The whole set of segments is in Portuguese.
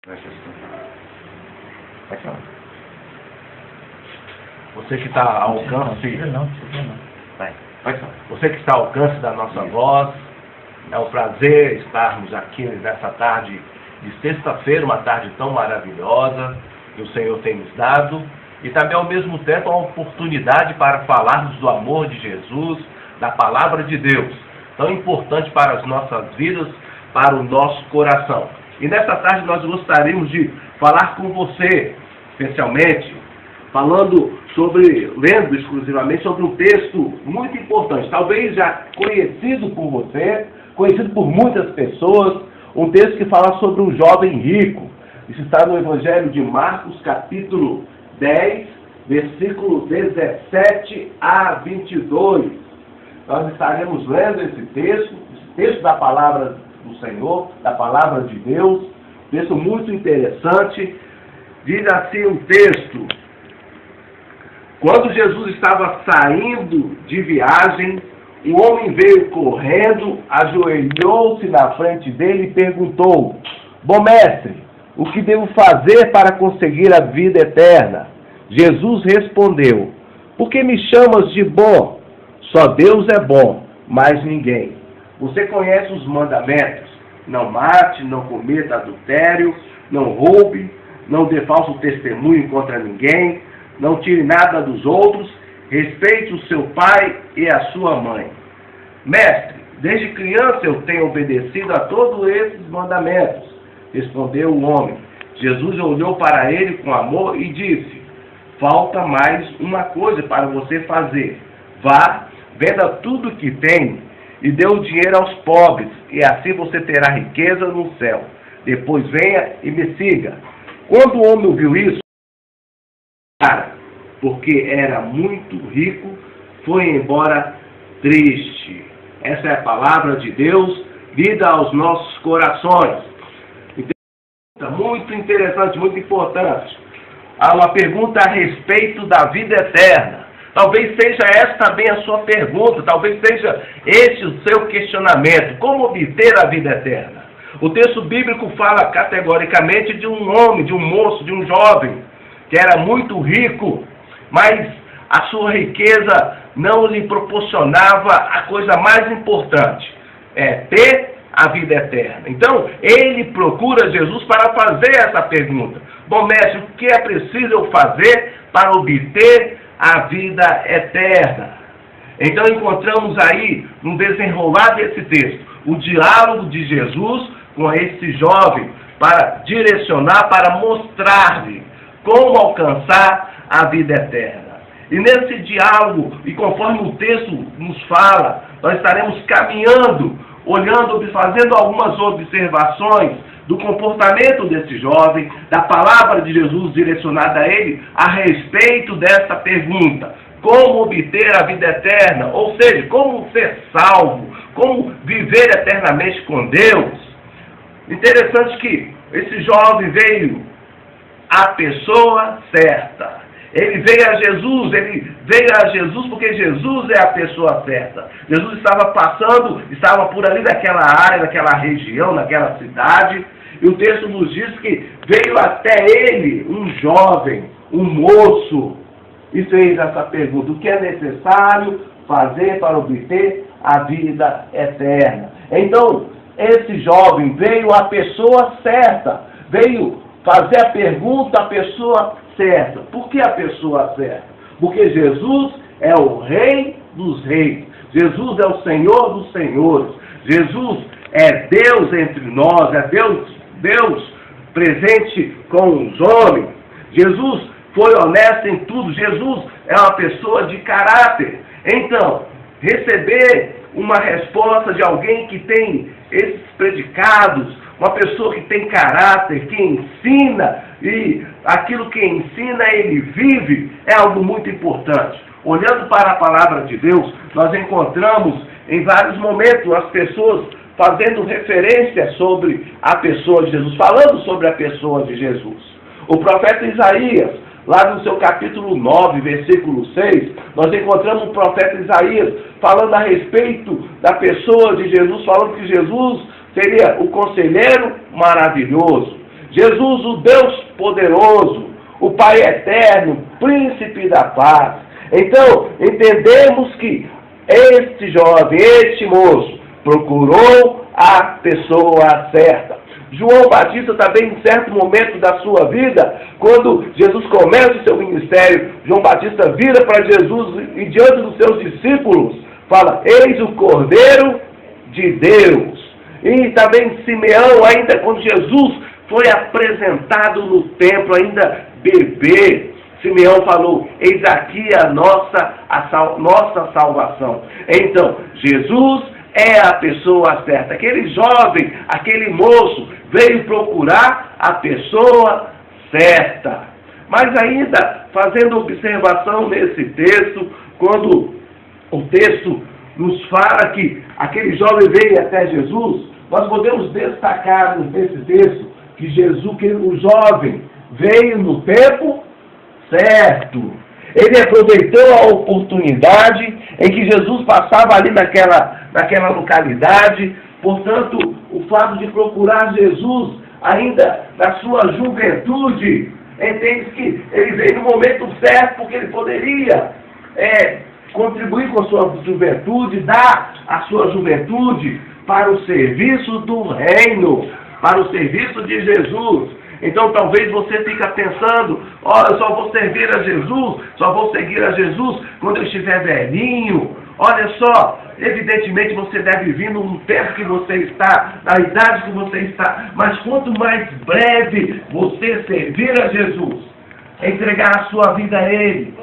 Vai falar. Você que está ao alcance. Vai falar. Você que está ao alcance da nossa voz, é um prazer estarmos aqui nessa tarde de sexta-feira, uma tarde tão maravilhosa que o Senhor tem nos dado, e também ao mesmo tempo uma oportunidade para falarmos do amor de Jesus, da palavra de Deus, tão importante para as nossas vidas, para o nosso coração. E nessa tarde nós gostaríamos de falar com você, especialmente, lendo exclusivamente sobre um texto muito importante, talvez já conhecido por você, conhecido por muitas pessoas, um texto que fala sobre um jovem rico. Isso está no Evangelho de Marcos, capítulo 10, versículo 17 a 22. Nós estaremos lendo esse texto da palavra do Senhor, da palavra de Deus, texto muito interessante. Diz assim o texto: quando Jesus estava saindo de viagem, um homem veio correndo, ajoelhou-se na frente dele e perguntou: bom mestre, o que devo fazer para conseguir a vida eterna? Jesus respondeu: por que me chamas de bom? Só Deus é bom, mais ninguém. Você conhece os mandamentos: não mate, não cometa adultério, não roube, não dê falso testemunho contra ninguém, não tire nada dos outros, respeite o seu pai e a sua mãe. Mestre, desde criança eu tenho obedecido a todos esses mandamentos, respondeu o homem. Jesus olhou para ele com amor e disse: falta mais uma coisa para você fazer. Vá, venda tudo que tem e dê o dinheiro aos pobres, e assim você terá riqueza no céu. Depois venha e me siga. Quando o homem ouviu isso, porque era muito rico, foi embora triste. Essa é a palavra de Deus, vida aos nossos corações. Muito interessante, muito importante. Há uma pergunta a respeito da vida eterna. Talvez seja essa também a sua pergunta, talvez seja esse o seu questionamento. Como obter a vida eterna? O texto bíblico fala categoricamente de um homem, de um moço, de um jovem, que era muito rico, mas a sua riqueza não lhe proporcionava a coisa mais importante, ter a vida eterna. Então, ele procura Jesus para fazer essa pergunta: bom mestre, o que é preciso eu fazer para obter a vida eterna? Então encontramos aí, no desenrolar desse texto, o diálogo de Jesus com esse jovem, para direcionar, para mostrar-lhe como alcançar a vida eterna. E nesse diálogo, e conforme o texto nos fala, nós estaremos caminhando, olhando, fazendo algumas observações do comportamento desse jovem, da palavra de Jesus direcionada a ele, a respeito dessa pergunta: como obter a vida eterna? Ou seja, como ser salvo, como viver eternamente com Deus. Interessante que esse jovem veio à pessoa certa. Ele veio a Jesus porque Jesus é a pessoa certa. Jesus estava por ali naquela área, naquela região, naquela cidade, e o texto nos diz que veio até ele um jovem, um moço, e fez essa pergunta: o que é necessário fazer para obter a vida eterna? Então, esse jovem veio à pessoa certa, veio fazer a pergunta à pessoa certa. Por que a pessoa certa? Porque Jesus é o Rei dos Reis, Jesus é o Senhor dos Senhores, Jesus é Deus entre nós, é Deus presente com os homens. Jesus foi honesto em tudo, Jesus é uma pessoa de caráter. Então, receber uma resposta de alguém que tem esses predicados, uma pessoa que tem caráter, que ensina, e aquilo que ensina ele vive, é algo muito importante. Olhando para a palavra de Deus, nós encontramos em vários momentos as pessoas fazendo referência sobre a pessoa de Jesus, falando sobre a pessoa de Jesus. O profeta Isaías, lá no seu capítulo 9, versículo 6, nós encontramos o profeta Isaías falando a respeito da pessoa de Jesus, falando que Jesus seria o conselheiro maravilhoso. Jesus, o Deus poderoso, o Pai eterno, príncipe da paz. Então, entendemos que este jovem, este moço, procurou a pessoa certa. João Batista também, em certo momento da sua vida, quando Jesus começa o seu ministério, João Batista vira para Jesus e diante dos seus discípulos, fala, eis o Cordeiro de Deus. E também Simeão, ainda quando Jesus foi apresentado no templo, ainda bebê, Simeão falou, eis aqui a nossa salvação. Então, Jesus é a pessoa certa. Aquele jovem, aquele moço, veio procurar a pessoa certa. Mas ainda, fazendo observação nesse texto, quando o texto nos fala que aquele jovem veio até Jesus, nós podemos destacar nesse texto que o jovem veio no tempo certo. Ele aproveitou a oportunidade em que Jesus passava ali naquela localidade. Portanto, o fato de procurar Jesus ainda na sua juventude, entende que ele veio no momento certo, porque ele poderia contribuir com a sua juventude, dar a sua juventude para o serviço do reino, para o serviço de Jesus. Então talvez você fique pensando, eu só vou servir a Jesus, só vou seguir a Jesus quando eu estiver velhinho. Olha só, evidentemente você deve vir no tempo que você está, na idade que você está, mas quanto mais breve você servir a Jesus, entregar a sua vida a Ele,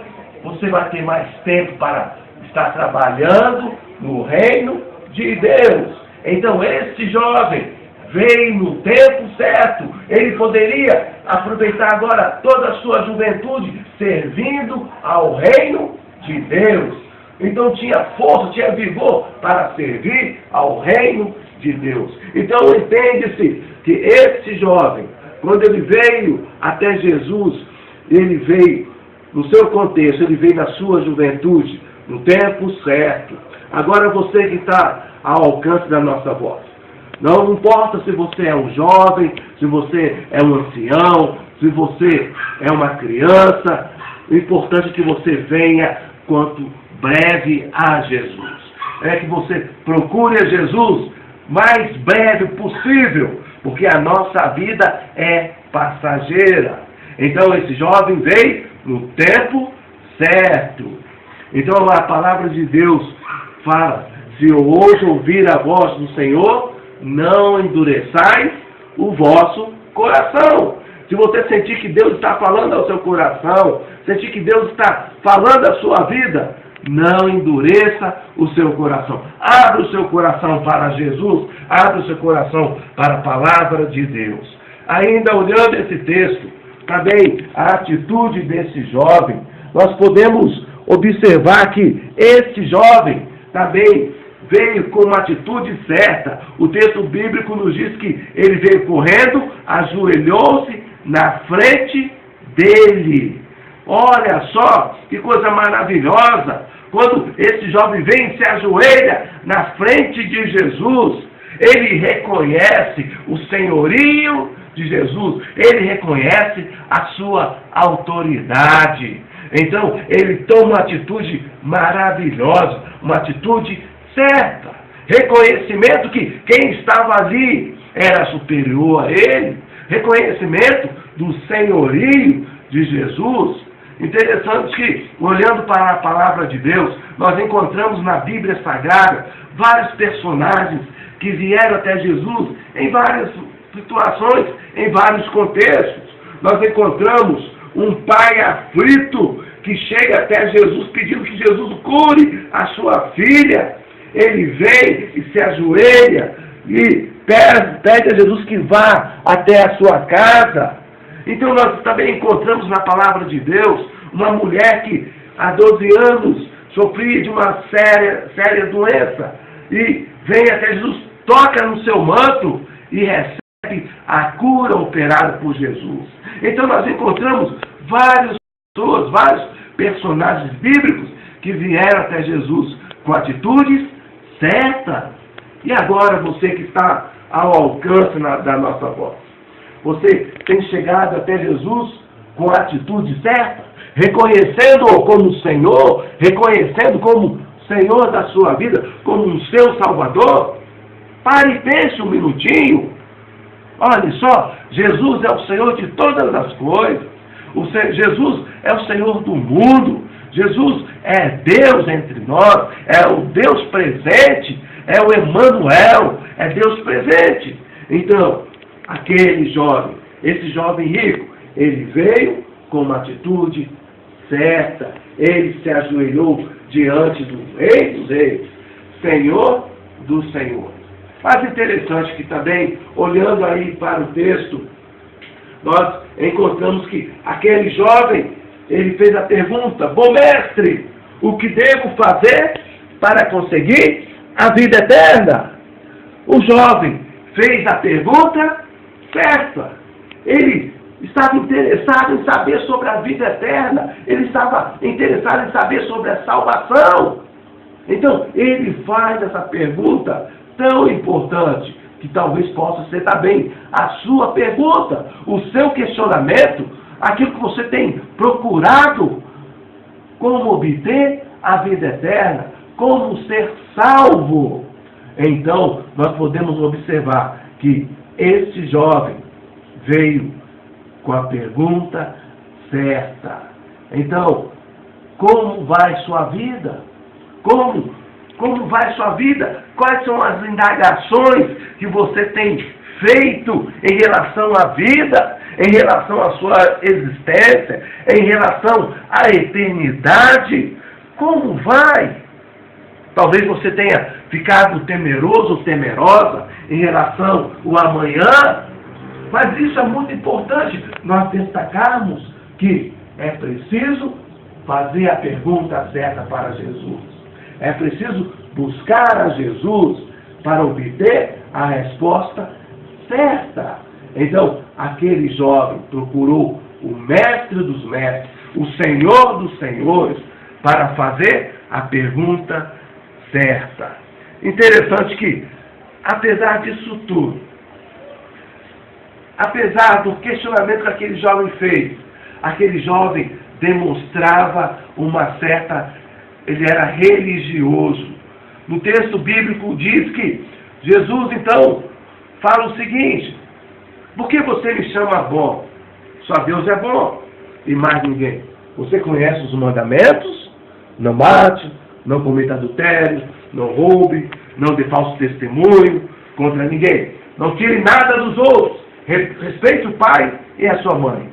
você vai ter mais tempo para estar trabalhando no reino de Deus. Então esse jovem veio no tempo certo. Ele poderia aproveitar agora toda a sua juventude servindo ao reino de Deus. Então tinha força, tinha vigor para servir ao reino de Deus. Então entende-se que esse jovem, quando ele veio até Jesus, ele veio no seu contexto, ele veio na sua juventude, no tempo certo. Agora você que está ao alcance da nossa voz, não importa se você é um jovem, se você é um ancião, se você é uma criança, o importante é que você venha quanto breve a Jesus. É que você procure a Jesus mais breve possível, porque a nossa vida é passageira. Então esse jovem veio no tempo certo. Então a palavra de Deus fala, se eu hoje ouvir a voz do Senhor, não endureçais o vosso coração. Se você sentir que Deus está falando ao seu coração, sentir que Deus está falando à sua vida, não endureça o seu coração. Abra o seu coração para Jesus, abra o seu coração para a palavra de Deus. Ainda olhando esse texto, também a atitude desse jovem, nós podemos observar que este jovem também veio com uma atitude certa. O texto bíblico nos diz que ele veio correndo, ajoelhou-se na frente dele. Olha só, que coisa maravilhosa. Quando esse jovem vem e se ajoelha na frente de Jesus, ele reconhece o senhorio de Jesus, ele reconhece a sua autoridade. Então, ele toma uma atitude maravilhosa, uma atitude certa. Reconhecimento que quem estava ali era superior a ele. Reconhecimento do senhorio de Jesus. Interessante que, olhando para a palavra de Deus, nós encontramos na Bíblia Sagrada vários personagens que vieram até Jesus em várias situações, em vários contextos. Nós encontramos um pai aflito que chega até Jesus pedindo que Jesus cure a sua filha. Ele vem e se ajoelha e pede a Jesus que vá até a sua casa. Então nós também encontramos na palavra de Deus uma mulher que há 12 anos sofria de uma séria doença e vem até Jesus, toca no seu manto e recebe a cura operada por Jesus. Então nós encontramos vários personagens bíblicos que vieram até Jesus com atitudes certas. E agora você que está ao alcance da nossa voz, Você tem chegado até Jesus com a atitude certa, reconhecendo-o como Senhor, reconhecendo como Senhor da sua vida, como um seu Salvador? Pare e pense um minutinho. Olha só, Jesus é o Senhor de todas as coisas. Jesus é o Senhor do mundo. Jesus é Deus entre nós, é o Deus presente, é o Emanuel, é Deus presente. Então, aquele jovem, esse jovem rico, ele veio com uma atitude certa. Ele se ajoelhou diante do Rei dos Reis, Senhor do Senhor. Mas interessante que também, olhando aí para o texto, nós encontramos que aquele jovem, ele fez a pergunta: bom mestre, o que devo fazer para conseguir a vida eterna? O jovem fez a pergunta certa. Ele estava interessado em saber sobre a vida eterna. Ele estava interessado em saber sobre a salvação. Então, ele faz essa pergunta tão importante, que talvez possa ser também a sua pergunta, o seu questionamento, aquilo que você tem procurado, como obter a vida eterna, como ser salvo. Então, nós podemos observar que esse jovem veio com a pergunta certa. Então, como vai sua vida? Como vai sua vida? Quais são as indagações que você tem feito em relação à vida, em relação à sua existência, em relação à eternidade? Como vai? Talvez você tenha ficado temeroso ou temerosa em relação ao amanhã, mas isso é muito importante nós destacarmos que é preciso fazer a pergunta certa para Jesus. É preciso buscar a Jesus para obter a resposta certa. Então, aquele jovem procurou o mestre dos mestres, o Senhor dos senhores, para fazer a pergunta certa. Interessante que, apesar disso tudo, apesar do questionamento que aquele jovem fez, aquele jovem demonstrava uma certa... Ele era religioso. No texto bíblico diz que Jesus, então, fala o seguinte: por que você me chama bom? Só Deus é bom e mais ninguém. Você conhece os mandamentos? Não mate, não cometa adultério, não roube, não dê falso testemunho contra ninguém. Não tire nada dos outros. Respeite o pai e a sua mãe.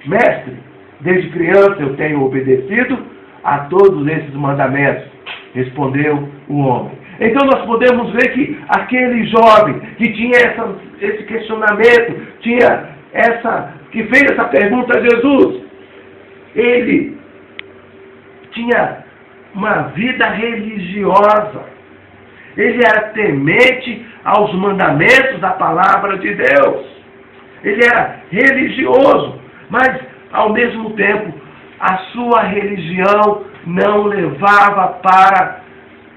Mestre, desde criança eu tenho obedecido a todos esses mandamentos, respondeu o homem. Então nós podemos ver que aquele jovem que tinha esse questionamento, que fez essa pergunta a Jesus, ele tinha uma vida religiosa. Ele era temente aos mandamentos da palavra de Deus. Ele era religioso, mas ao mesmo tempo a sua religião não levava para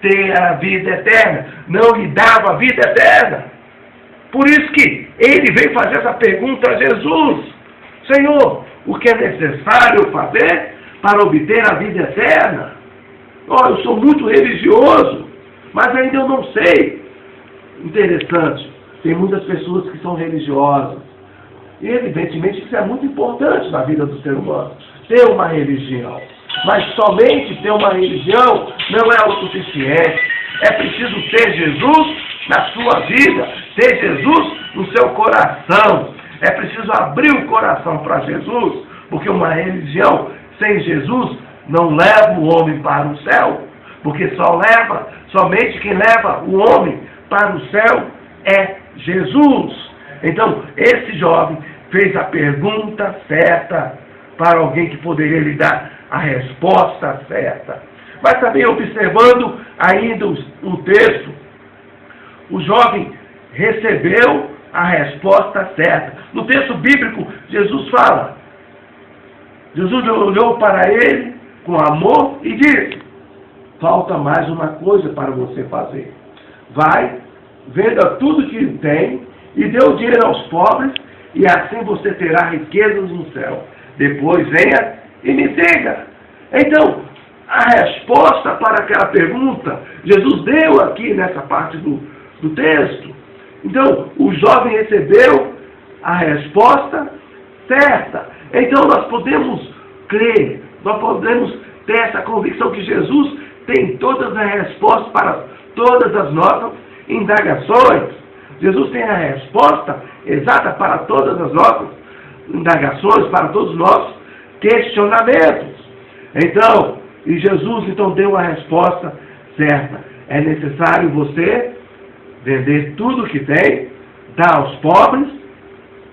ter a vida eterna, não lhe dava a vida eterna. Por isso que ele veio fazer essa pergunta a Jesus: Senhor, o que é necessário fazer para obter a vida eterna? Eu sou muito religioso, mas ainda eu não sei. Interessante, tem muitas pessoas que são religiosas. E evidentemente isso é muito importante na vida do ser humano, ter uma religião. Mas somente ter uma religião não é o suficiente. É preciso ter Jesus na sua vida, ter Jesus no seu coração. É preciso abrir o coração para Jesus, porque uma religião sem Jesus não leva o homem para o céu. Porque somente quem leva o homem para o céu é Jesus. Então, esse jovem fez a pergunta certa para alguém que poderia lhe dar a resposta certa. Mas também observando ainda o texto, o jovem recebeu a resposta certa. No texto bíblico, Jesus fala, Jesus olhou para ele com amor e disse: falta mais uma coisa para você fazer. Vai, venda tudo que tem e dê o dinheiro aos pobres e assim você terá riquezas no céu. Depois venha e me siga. Então, a resposta para aquela pergunta, Jesus deu aqui nessa parte do texto. Então, o jovem recebeu a resposta certa. Então, nós podemos crer, nós podemos ter essa convicção que Jesus tem todas as respostas para todas as nossas indagações. Jesus tem a resposta exata para todas as nossas indagações, para todos os nossos questionamentos. Então, e Jesus então deu a resposta certa. É necessário você vender tudo que tem, dar aos pobres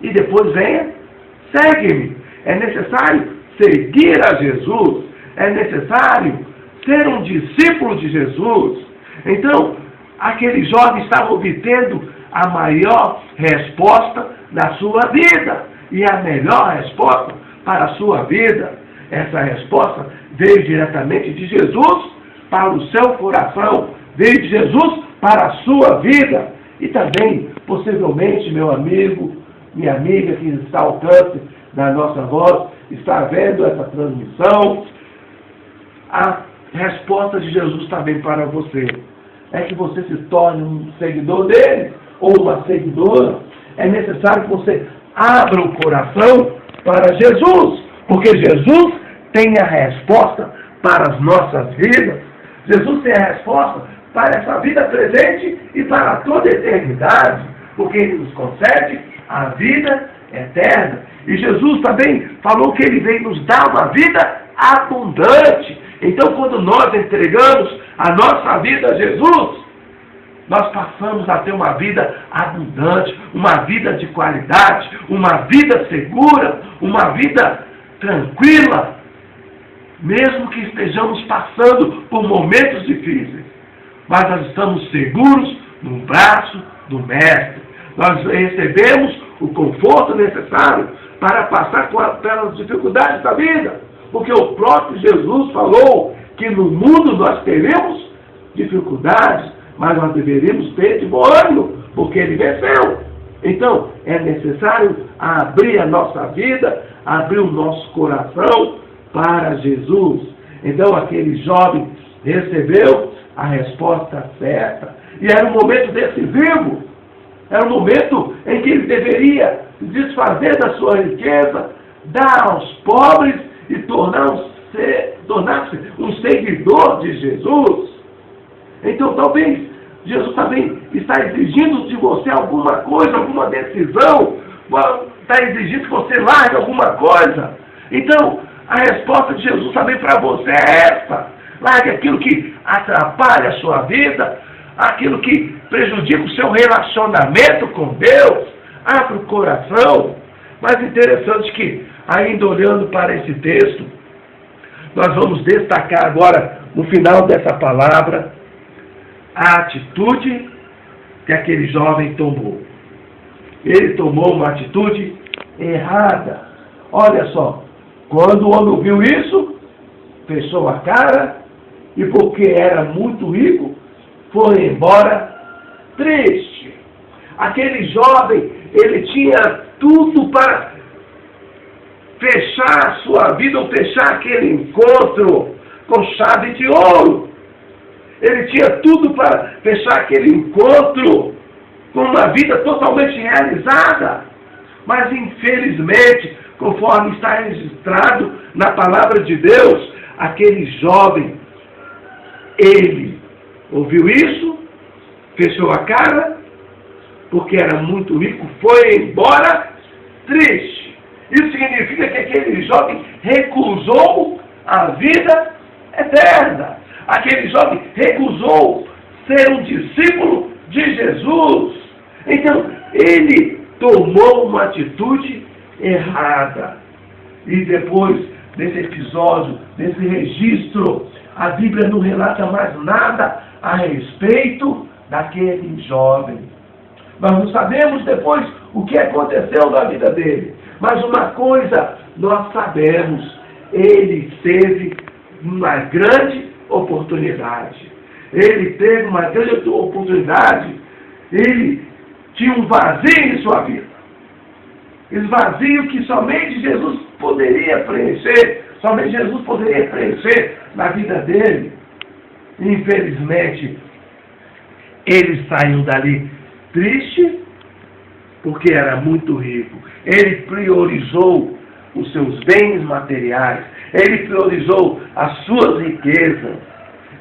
e depois venha, segue-me. É necessário seguir a Jesus. É necessário ser um discípulo de Jesus. Então, aquele jovem estava obtendo a maior resposta da sua vida. E a melhor resposta para a sua vida, essa resposta veio diretamente de Jesus para o seu coração, veio de Jesus para a sua vida. E também, possivelmente, meu amigo, minha amiga que está ao alcance da nossa voz, está vendo essa transmissão, a resposta de Jesus também para você é que você se torne um seguidor dele, ou uma seguidora. É necessário que você abra o coração para Jesus, porque Jesus tem a resposta para as nossas vidas. Jesus tem a resposta para essa vida presente e para toda a eternidade, porque Ele nos concede a vida eterna. E Jesus também falou que Ele veio nos dar uma vida abundante. Então, quando nós entregamos a nossa vida a Jesus, nós passamos a ter uma vida abundante, uma vida de qualidade, uma vida segura, uma vida tranquila, mesmo que estejamos passando por momentos difíceis. Mas nós estamos seguros no braço do Mestre. Nós recebemos o conforto necessário para passar pelas dificuldades da vida. Porque o próprio Jesus falou que no mundo nós teremos dificuldades, mas nós deveríamos ter de bom ânimo, porque Ele venceu. Então, é necessário abrir a nossa vida, abrir o nosso coração para Jesus. Então, aquele jovem recebeu a resposta certa. E era um momento decisivo. Era um momento em que ele deveria desfazer da sua riqueza, dar aos pobres e tornar-se um seguidor de Jesus. Então, talvez Jesus também está exigindo de você alguma coisa, alguma decisão, está exigindo que você largue alguma coisa. Então, a resposta de Jesus também para você é essa. Largue aquilo que atrapalha a sua vida, aquilo que prejudica o seu relacionamento com Deus. Abra o coração. Mas interessante que, ainda olhando para esse texto, nós vamos destacar agora, no final dessa palavra, a atitude que aquele jovem tomou. Ele tomou uma atitude errada. Olha só, quando o homem viu isso, fechou a cara e, porque era muito rico, foi embora triste. Aquele jovem, ele tinha tudo para fechar a sua vida, ou fechar aquele encontro com chave de ouro. Ele tinha tudo para fechar aquele encontro com uma vida totalmente realizada. Mas, infelizmente, conforme está registrado na palavra de Deus, aquele jovem, ele ouviu isso, fechou a cara, porque era muito rico, foi embora triste. Isso significa que aquele jovem recusou a vida eterna. Aquele jovem recusou ser um discípulo de Jesus. Então, ele tomou uma atitude errada. E depois desse episódio, desse registro, a Bíblia não relata mais nada a respeito daquele jovem. Nós não sabemos depois o que aconteceu na vida dele. Mas uma coisa nós sabemos: ele teve uma grande oportunidade. Ele teve uma grande oportunidade. Ele tinha um vazio em sua vida. esvazio que somente Jesus poderia preencher, somente Jesus poderia preencher na vida dele. Infelizmente, ele saiu dali triste, porque era muito rico. Ele priorizou os seus bens materiais, ele priorizou as suas riquezas.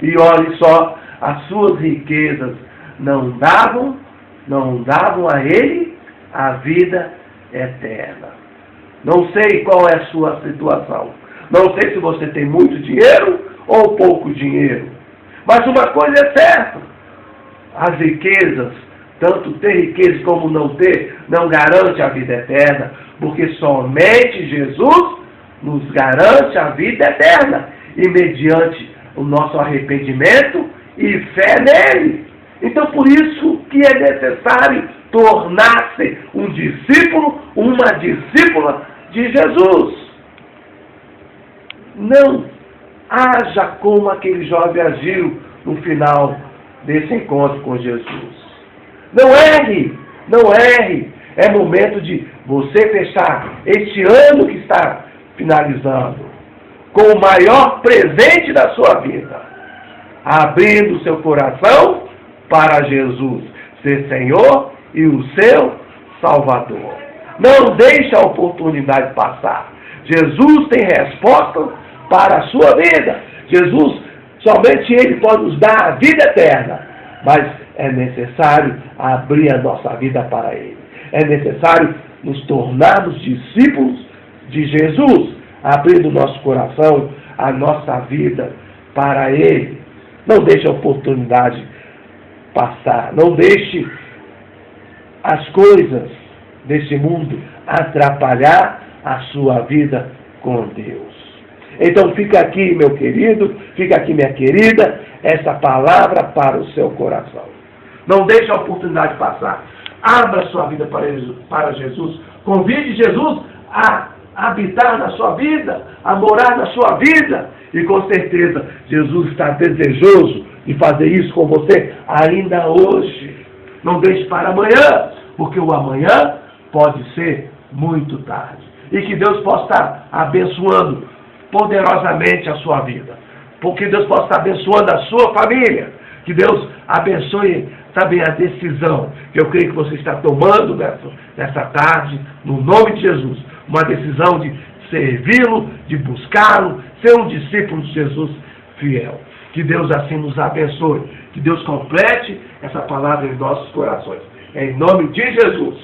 E olhe só, as suas riquezas não davam a ele a vida eterna. Não sei qual é a sua situação. Não sei se você tem muito dinheiro ou pouco dinheiro. Mas uma coisa é certa. As riquezas, tanto ter riquezas como não ter, não garante a vida eterna. Porque somente Jesus nos garante a vida eterna. E mediante o nosso arrependimento e fé nele. Então, por isso que é necessário tornar-se um discípulo, uma discípula de Jesus. Não haja como aquele jovem agiu no final desse encontro com Jesus. Não erre, não erre. É momento de você fechar este ano que está finalizando com o maior presente da sua vida, abrindo seu coração para Jesus ser Senhor e o seu Salvador. Não deixe a oportunidade passar. Jesus tem resposta para a sua vida. Jesus, somente Ele pode nos dar a vida eterna. Mas é necessário abrir a nossa vida para Ele. É necessário nos tornarmos discípulos de Jesus, abrindo o nosso coração, a nossa vida para Ele. Não deixe a oportunidade passar. Não deixe as coisas desse mundo atrapalhar a sua vida com Deus. Então fica aqui, meu querido, fica aqui, minha querida, essa palavra para o seu coração. Não deixe a oportunidade passar. Abra a sua vida para Jesus. Convide Jesus a habitar na sua vida, a morar na sua vida. E com certeza, Jesus está desejoso de fazer isso com você ainda hoje. Não deixe para amanhã, porque o amanhã pode ser muito tarde. E que Deus possa estar abençoando poderosamente a sua vida. Porque Deus possa estar abençoando a sua família. Que Deus abençoe também a decisão que eu creio que você está tomando nessa tarde, no nome de Jesus. Uma decisão de servi-lo, de buscá-lo, ser um discípulo de Jesus fiel. Que Deus assim nos abençoe. Que Deus complete essa palavra em nossos corações. Em nome de Jesus.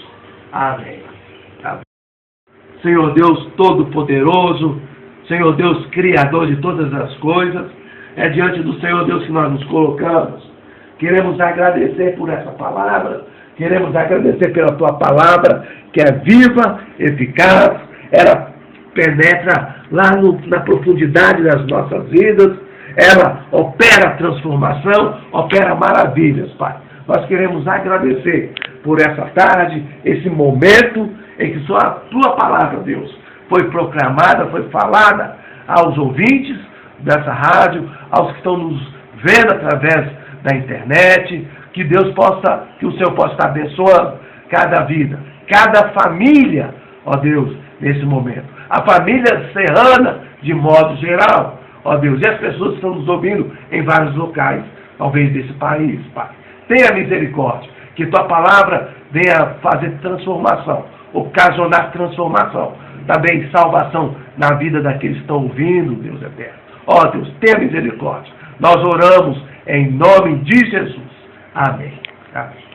Amém. Amém. Senhor Deus Todo-Poderoso, Senhor Deus Criador de todas as coisas, é diante do Senhor Deus que nós nos colocamos. Queremos agradecer por essa palavra, queremos agradecer pela Tua palavra, que é viva, eficaz, ela penetra lá na profundidade das nossas vidas, ela opera transformação, opera maravilhas, Pai. Nós queremos agradecer por essa tarde, esse momento em que só a Tua palavra, Deus, foi proclamada, foi falada aos ouvintes dessa rádio, aos que estão nos vendo através da internet, que Deus possa, que o Senhor possa estar abençoando cada vida, cada família, ó Deus, nesse momento. A família serrana, de modo geral, ó Deus, e as pessoas que estão nos ouvindo em vários locais, talvez desse país, Pai. Tenha misericórdia, que Tua palavra venha fazer transformação, ocasionar transformação, também salvação na vida daqueles que estão ouvindo, Deus eterno. Ó Deus, tenha misericórdia. Nós oramos em nome de Jesus. Amém. Amém.